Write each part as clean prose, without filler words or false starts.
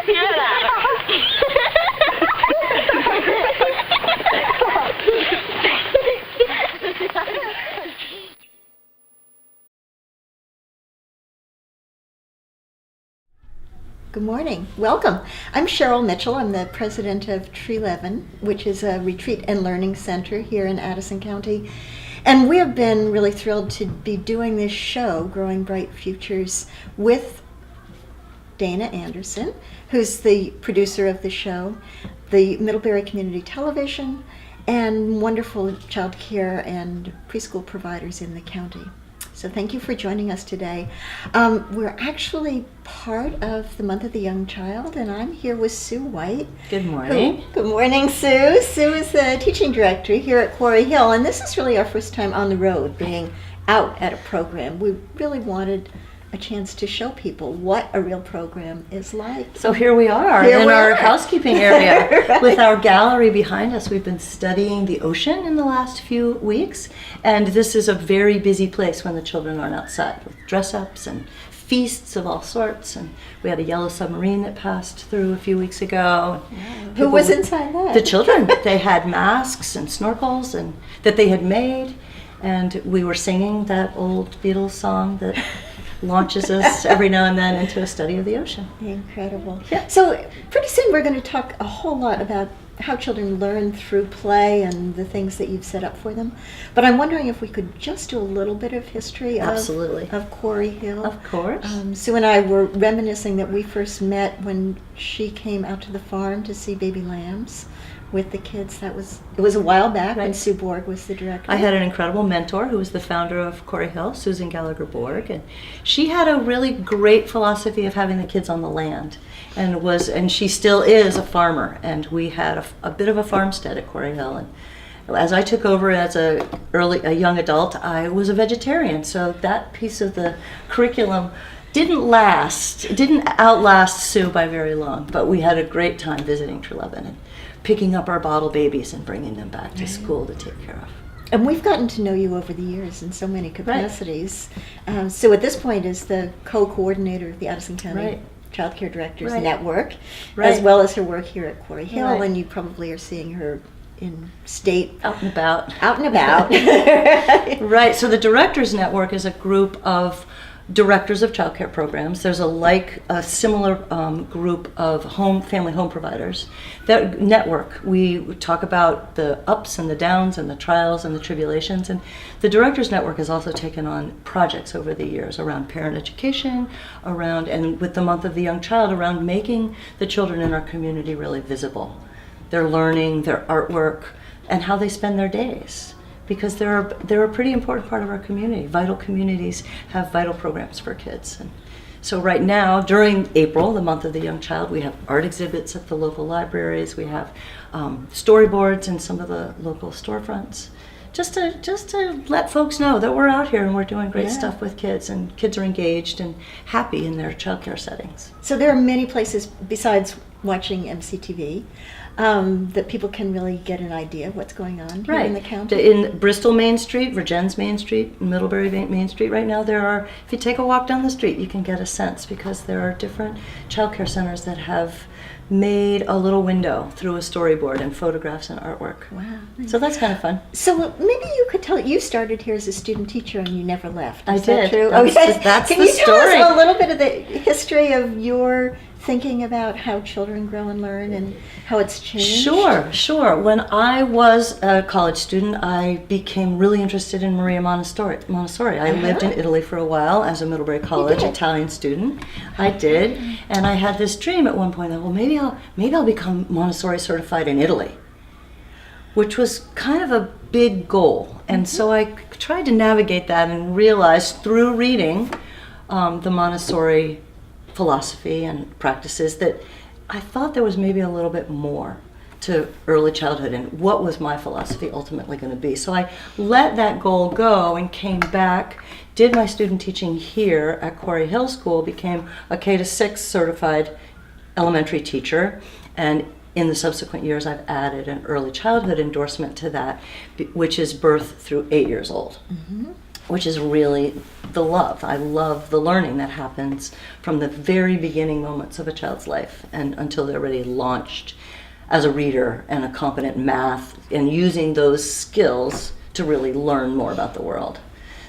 Good morning. Welcome. I'm Cheryl Mitchell. I'm the president of Tree Levin, which is a retreat and learning center here in Addison County. And we have been really thrilled to be doing this show, Growing Bright Futures, with Dana Anderson, who's the producer of the show, the Middlebury Community Television, and wonderful child care and preschool providers in the county. So thank you for joining us today. We're actually part of the Month of the Young Child, and I'm here with Sue White. Good morning. Good morning, Sue. Sue is the teaching director here at Quarry Hill, and this is really our first time on the road, being out at a program. We really wanted a chance to show people what a real program is like. So here we are in our housekeeping area right. With our gallery behind us. We've been studying the ocean in the last few weeks, and this is a very busy place when the children aren't outside, with dress-ups and feasts of all sorts. And we had a yellow submarine that passed through a few weeks ago. Wow. Who was inside that? The children. They had masks and snorkels and that they had made, and we were singing that old Beatles song that launches us every now and then into a study of the ocean. Incredible. Yeah. So pretty soon we're going to talk a whole lot about how children learn through play and the things that you've set up for them. But I'm wondering if we could just do a little bit of history of Quarry Hill. Of course. Sue and I were reminiscing that we first met when she came out to the farm to see baby lambs with the kids. It was a while back when Sue Borg was the director. I had an incredible mentor who was the founder of Quarry Hill, Susan Gallagher Borg, and she had a really great philosophy of having the kids on the land, and she still is a farmer, and we had a bit of a farmstead at Quarry Hill. And as I took over as a young adult, I was a vegetarian, so that piece of the curriculum didn't outlast Sue by very long, but we had a great time visiting Tree Levin and picking up our bottle babies and bringing them back to school to take care of. And we've gotten to know you over the years in so many capacities. Right. Sue at this point is the co-coordinator of the Addison County Child Care Directors Network, as well as her work here at Quarry Hill, and you probably are seeing her in state. Out and about. Right, so the Directors Network is a group of directors of child care programs. There's a similar group of family home providers. That network, we talk about the ups and the downs and the trials and the tribulations, and the Directors Network has also taken on projects over the years around parent education, and with the Month of the Young Child, around making the children in our community really visible. Their learning, their artwork, and how they spend their days. Because they're a pretty important part of our community. Vital communities have vital programs for kids. And so right now, during April, the Month of the Young Child, we have art exhibits at the local libraries. We have storyboards in some of the local storefronts. Just to let folks know that we're out here and we're doing great stuff with kids, and kids are engaged and happy in their childcare settings. So there are many places besides watching MCTV that people can really get an idea of what's going on here in the county. In Bristol Main Street, Virgins Main Street, Middlebury Main Street right now, if you take a walk down the street, you can get a sense, because there are different child care centers that have made a little window through a storyboard and photographs and artwork. Wow. So that's kind of fun. So maybe you could you started here as a student teacher and you never left. Is that true? That's Can the you story. tell us a little bit of the history of your thinking about how children grow and learn and how it's changed? Sure. When I was a college student, I became really interested in Maria Montessori. I lived in Italy for a while as a Middlebury College Italian student. I did, and I had this dream at one point that, well, maybe I'll become Montessori certified in Italy, which was kind of a big goal. And so I tried to navigate that and realized through reading the Montessori philosophy and practices that I thought there was maybe a little bit more to early childhood, and what was my philosophy ultimately going to be. So I let that goal go and came back, did my student teaching here at Quarry Hill School, became a K-6 certified elementary teacher, and in the subsequent years I've added an early childhood endorsement to that, which is birth through 8 years old. which is really the love. I love the learning that happens from the very beginning moments of a child's life and until they're already launched as a reader and a competent math, and using those skills to really learn more about the world.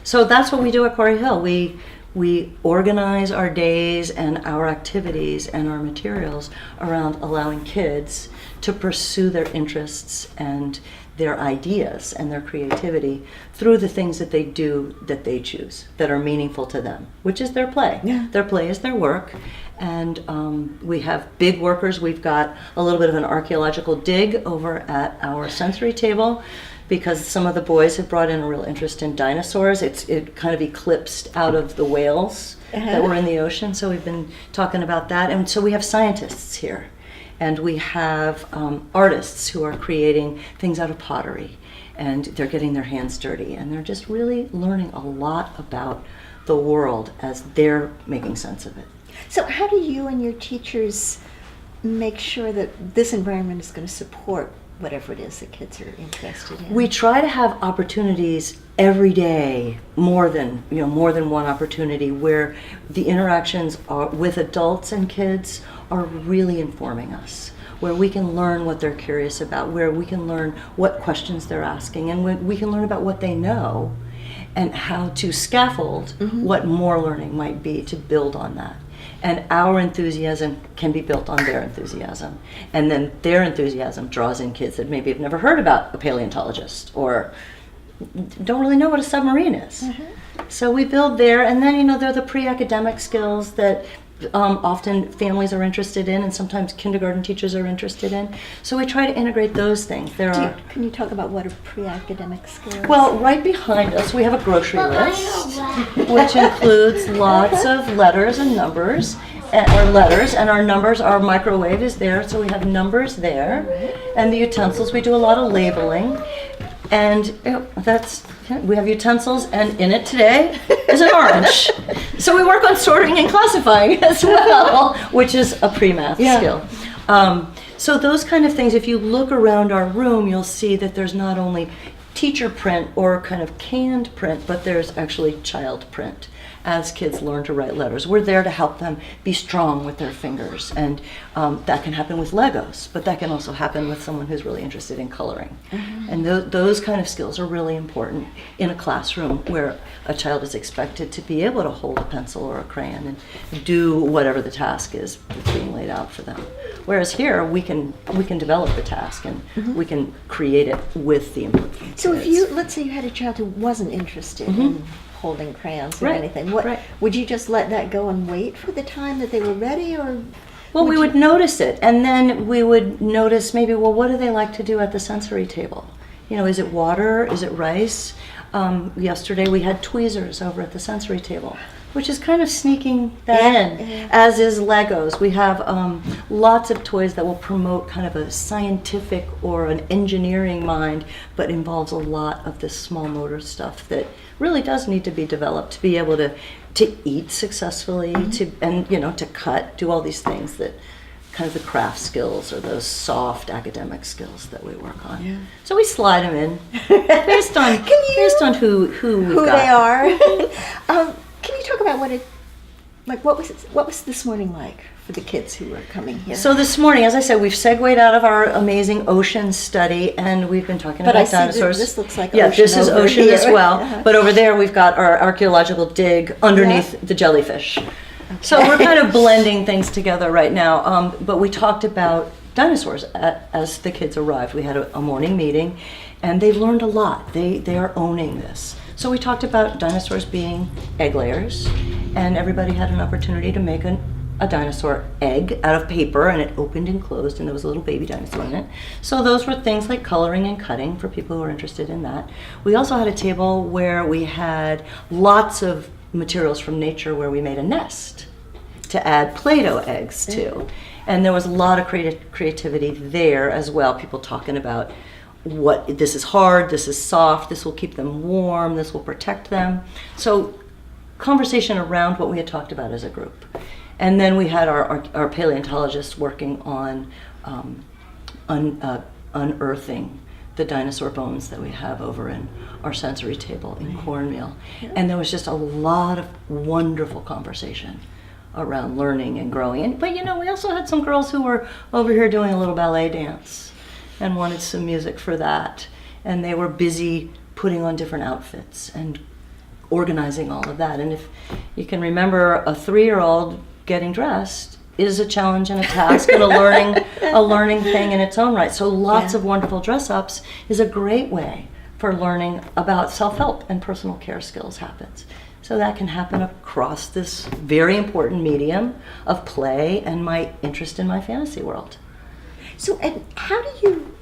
So that's what we do at Quarry Hill. We organize our days and our activities and our materials around allowing kids to pursue their interests and their ideas and their creativity through the things that they do that they choose, that are meaningful to them, which is their play. Yeah. Their play is their work. And we have big workers. We've got a little bit of an archaeological dig over at our sensory table, because some of the boys have brought in a real interest in dinosaurs. It kind of eclipsed out of the whales that were in the ocean, so we've been talking about that. And so we have scientists here, and we have artists who are creating things out of pottery, and they're getting their hands dirty, and they're just really learning a lot about the world as they're making sense of it. So how do you and your teachers make sure that this environment is going to support whatever it is that kids are interested in? We try to have opportunities every day, more than one opportunity, where the interactions are with adults and kids are really informing us, where we can learn what they're curious about, where we can learn what questions they're asking, and we can learn about what they know and how to scaffold what more learning might be to build on that. And our enthusiasm can be built on their enthusiasm. And then their enthusiasm draws in kids that maybe have never heard about a paleontologist or don't really know what a submarine is. So we build there, and then, they're the pre-academic skills that often families are interested in, and sometimes kindergarten teachers are interested in. So we try to integrate those things. Can you talk about what a pre-academic skill is? Well, right behind us we have a grocery list, which includes lots of letters and numbers, and our numbers, our microwave is there, so we have numbers there, and the utensils, we do a lot of labeling, and we have utensils, and in it today is an orange. So we work on sorting and classifying as well, which is a pre-math skill. So those kind of things, if you look around our room, you'll see that there's not only teacher print or kind of canned print, but there's actually child print as kids learn to write letters. We're there to help them be strong with their fingers, and that can happen with Legos, but that can also happen with someone who's really interested in coloring. And those kind of skills are really important in a classroom where a child is expected to be able to hold a pencil or a crayon and do whatever the task is that's being laid out for them. Whereas here, we can develop the task, and we can create it with the input from So kids. let's say you had a child who wasn't interested in holding crayons or anything, would you just let that go and wait for the time that they were ready, or? Well, we would notice it, and then we would notice maybe, what do they like to do at the sensory table? Is it water? Is it rice? Yesterday we had tweezers over at the sensory table, which is kind of sneaking that in, as is Legos. We have lots of toys that will promote kind of a scientific or an engineering mind, but involves a lot of this small motor stuff that really does need to be developed to be able to eat successfully, to cut, do all these things that kind of the craft skills or those soft academic skills that we work on. Yeah. So we slide them in based on who we've got. they are. Can you talk about what was this morning like for the kids who were coming here? So this morning, as I said, we've segued out of our amazing ocean study, and we've been talking about dinosaurs. This looks like ocean. This is ocean here. as well. But over there, we've got our archaeological dig underneath the jellyfish. Okay. So we're kind of blending things together right now. But we talked about dinosaurs as the kids arrived. We had a morning meeting, and they learned a lot. They are owning this. So we talked about dinosaurs being egg layers, and everybody had an opportunity to make a dinosaur egg out of paper, and it opened and closed, and there was a little baby dinosaur in it. So those were things like coloring and cutting for people who are interested in that. We also had a table where we had lots of materials from nature where we made a nest to add Play-Doh eggs to. And there was a lot of creativity there as well, people talking about this is hard, this is soft, this will keep them warm, this will protect them. So conversation around what we had talked about as a group. And then we had our paleontologists working on unearthing the dinosaur bones that we have over in our sensory table in cornmeal. And there was just a lot of wonderful conversation around learning and growing. But we also had some girls who were over here doing a little ballet dance and wanted some music for that. And they were busy putting on different outfits and organizing all of that. And if you can remember, a 3-year-old getting dressed is a challenge and a task and a learning thing in its own right. So lots of wonderful dress-ups is a great way for learning about self-help and personal care skills happens. So that can happen across this very important medium of play and my interest in my fantasy world. So, and how do you,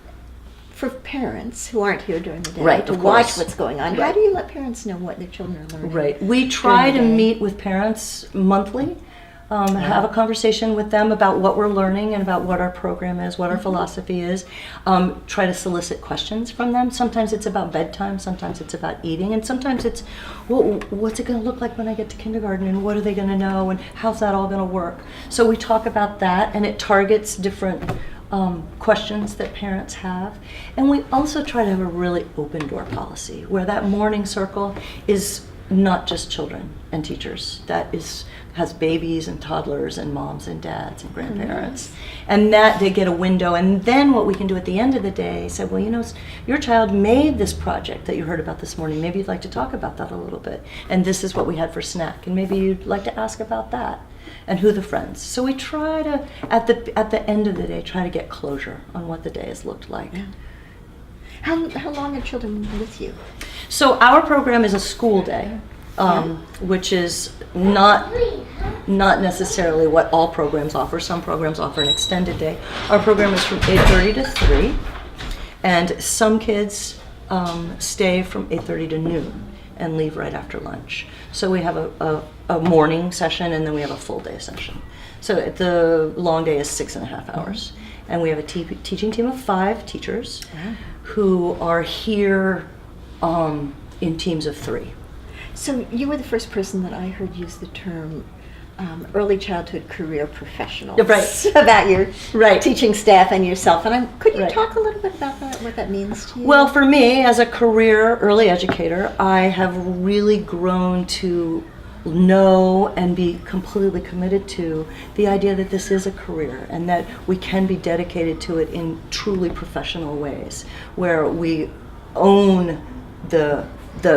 for parents who aren't here during the day Right, to of watch course. what's going on, Right. how do you let parents know what their children are learning? Right. We try to during the day? meet with parents monthly, have a conversation with them about what we're learning and about what our program is, what our philosophy is. Try to solicit questions from them. Sometimes it's about bedtime, sometimes it's about eating, and sometimes it's, well, what's it going to look like when I get to kindergarten, and what are they going to know, and how's that all going to work? So we talk about that, and it targets different questions that parents have. And we also try to have a really open door policy where that morning circle is not just children and teachers. That has babies and toddlers and moms and dads and grandparents. And that they get a window. And then what we can do at the end of the day say, well, your child made this project that you heard about this morning. Maybe you'd like to talk about that a little bit. And this is what we had for snack. And maybe you'd like to ask about that. And who the friends. So we try to, at the end of the day, try to get closure on what the day has looked like. Yeah. How long are children with you? So our program is a school day, which is not necessarily what all programs offer. Some programs offer an extended day. Our program is from 8:30 to 3, and some kids stay from 8:30 to noon and leave right after lunch. So we have a morning session, and then we have a full day session. So the long day is 6.5 hours. And we have a teaching team of 5 teachers who are here in teams of 3. So you were the first person that I heard use the term early childhood career professionals Right. about your Right. teaching staff and yourself. And could you Right. talk a little bit about that, what that means to you? Well, for me, as a career early educator, I have really grown to know and be completely committed to the idea that this is a career and that we can be dedicated to it in truly professional ways, where we own the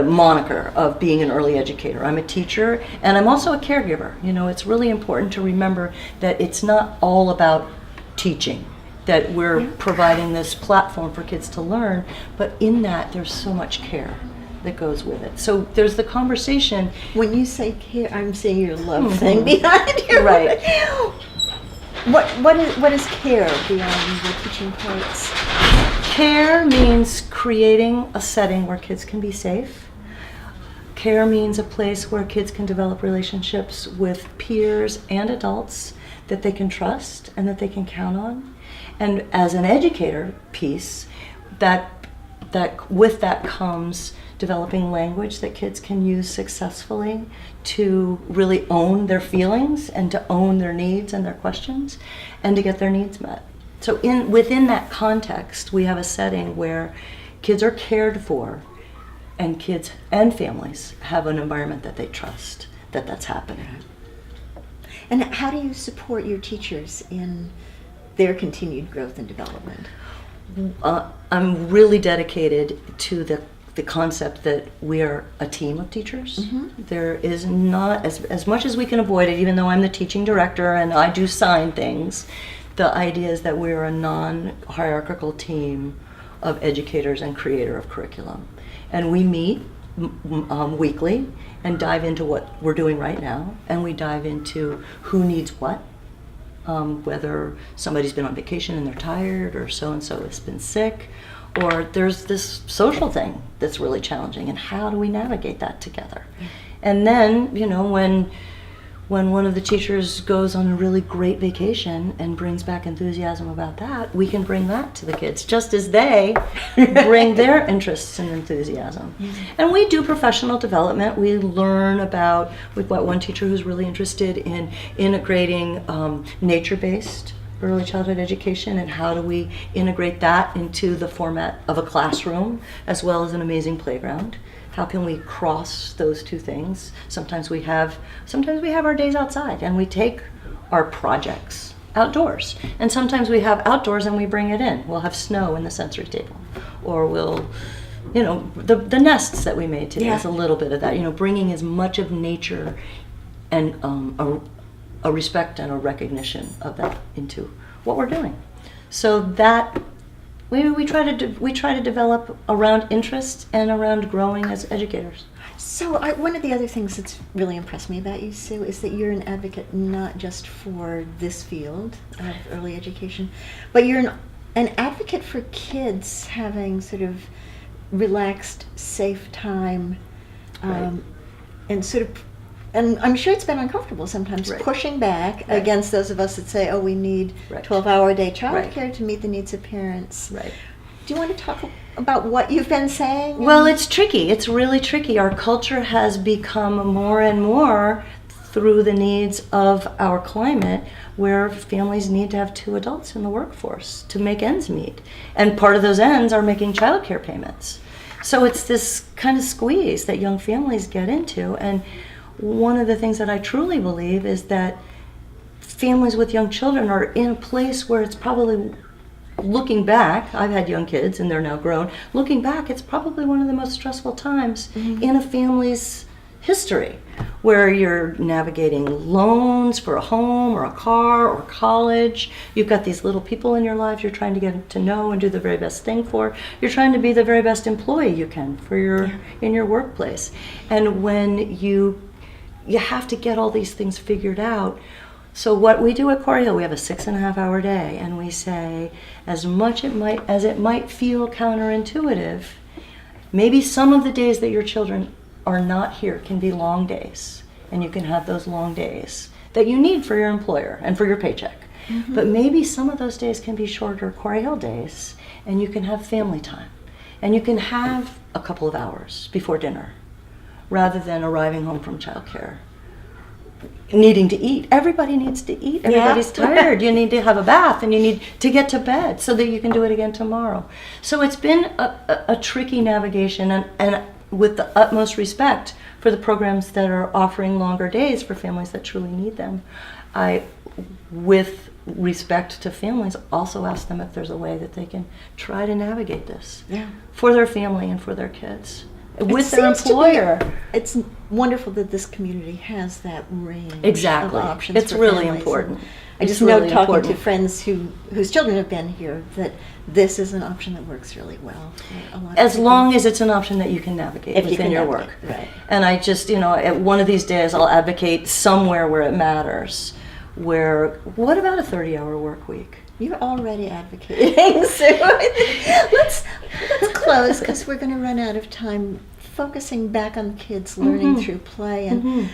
moniker of being an early educator. I'm a teacher, and I'm also a caregiver. It's really important to remember that it's not all about teaching, that we're providing this platform for kids to learn, but in that there's so much care that goes with it. So there's the conversation. When you say care, I'm seeing your love thing behind you. Right. What is care beyond the teaching parts? Care means creating a setting where kids can be safe. Care means a place where kids can develop relationships with peers and adults that they can trust and that they can count on. And as an educator piece, that with that comes developing language that kids can use successfully to really own their feelings and to own their needs and their questions and to get their needs met. So within that context, we have a setting where kids are cared for and kids and families have an environment that they trust that's happening. And how do you support your teachers in their continued growth and development? I'm really dedicated to the concept that we are a team of teachers. There is not, as much as we can avoid it, even though I'm the teaching director and I do sign things, the idea is that we're a non-hierarchical team of educators and creator of curriculum. And we meet weekly and dive into what we're doing right now, and we dive into who needs what, whether somebody's been on vacation and they're tired, or so-and-so has been sick, or there's this social thing that's really challenging, and how do we navigate that together? And then, when one of the teachers goes on a really great vacation and brings back enthusiasm about that, we can bring that to the kids, just as they bring their interests and enthusiasm. And we do professional development. We learn about, we've got one teacher who's really interested in integrating nature-based early childhood education, and how do we integrate that into the format of a classroom as well as an amazing playground. How can we cross those two things? Sometimes we have our days outside and we take our projects outdoors, and sometimes we have outdoors and we bring it in. We'll have snow in the sensory table, or we'll, the nests that we made today is a little bit of that. Bringing as much of nature and a respect and a recognition of that into what we're doing. So that we try to develop around interest and around growing as educators. So one of the other things that's really impressed me about you, Sue, is that you're an advocate not just for this field of early education, but you're an advocate for kids having sort of relaxed, safe time, and I'm sure it's been uncomfortable sometimes, pushing back against those of us that say, oh, we need 12-hour-a-day childcare to meet the needs of parents. Right. Do you want to talk about what you've been saying? Well, it's tricky. It's really tricky. Our culture has become more and more, through the needs of our climate, where families need to have 2 adults in the workforce to make ends meet. And part of those ends are making childcare payments. So it's this kind of squeeze that young families get into. And one of the things that I truly believe is that families with young children are in a place where it's probably, looking back, I've had young kids and they're now grown, looking back, it's probably one of the most stressful times in a family's history, where you're navigating loans for a home or a car or college. You've got these little people in your lives you're trying to get to know and do the very best thing for. You're trying to be the very best employee you can for in your workplace. And when you have to get all these things figured out. So what we do at Quarry Hill, we have a 6.5-hour day, and we say, as much as it might feel counterintuitive, maybe some of the days that your children are not here can be long days, and you can have those long days that you need for your employer and for your paycheck. But maybe some of those days can be shorter Quarry Hill days, and you can have family time, and you can have a couple of hours before dinner, rather than arriving home from childcare needing to eat. Everybody needs to eat. Everybody's tired. You need to have a bath and you need to get to bed so that you can do it again tomorrow. So it's been a tricky navigation, and with the utmost respect for the programs that are offering longer days for families that truly need them, I, with respect to families, also ask them if there's a way that they can try to navigate this for their family and for their kids. With their employer. It's wonderful that this community has that range of options. It's for really families. important. I just know, talking to friends whose children have been here, that this is an option that works really well for a lot of as people. long as it's an option that you can navigate within your work. Right. And I just, at one of these days I'll advocate somewhere where it matters. What about a 30-hour work week? You're already advocating, so let's close, because we're going to run out of time, focusing back on kids learning through play. And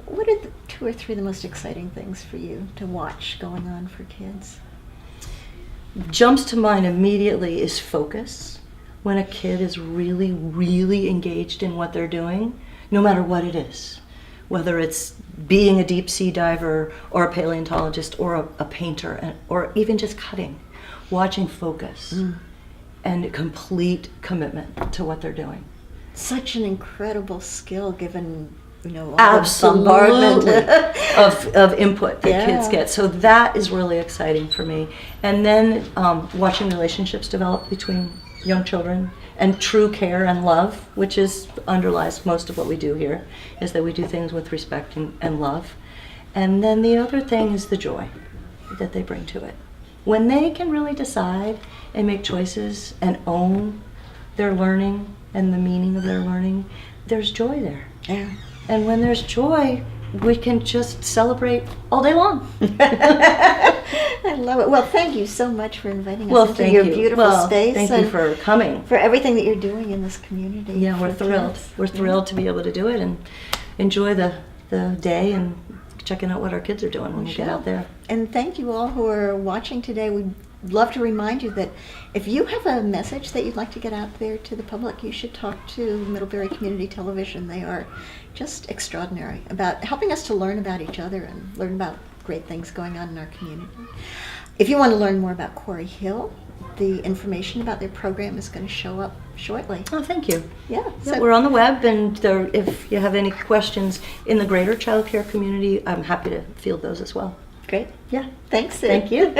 what are the 2 or 3 of the most exciting things for you to watch going on for kids? Jumps to mind immediately is focus. When a kid is really, really engaged in what they're doing, no matter what it is. Whether it's being a deep sea diver or a paleontologist or a painter or even just cutting, watching focus and complete commitment to what they're doing. Such an incredible skill, given all absolutely the bombardment of input that kids get. So that is really exciting for me. And then watching relationships develop between young children, and true care and love, which underlies most of what we do here, is that we do things with respect and love. And then the other thing is the joy that they bring to it. When they can really decide and make choices and own their learning and the meaning of their learning, there's joy there. Yeah. And when there's joy, we can just celebrate all day long. I love it. Well, thank you so much for inviting us into your beautiful space. Thank you for coming. For everything that you're doing in this community. Yeah, we're thrilled. We're thrilled to be able to do it and enjoy the day and checking out what our kids are doing when we get out there. And thank you all who are watching today. We love to remind you that if you have a message that you'd like to get out there to the public, you should talk to Middlebury Community Television. They are just extraordinary about helping us to learn about each other and learn about great things going on in our community. If you want to learn more about Quarry Hill, the information about their program is going to show up shortly. Oh, thank you. Yeah. Yeah, we're on the web, and if you have any questions in the greater child care community, I'm happy to field those as well. Great. Yeah. Thanks, Sid. Thank you.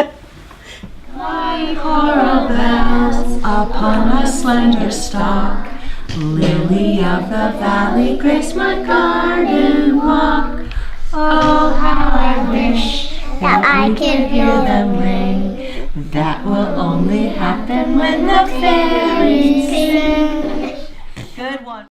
Like coral bells upon a slender stalk, lily of the valley, grace my garden walk. Oh, how I wish that I could hear them ring. That will only happen when the fairies sing.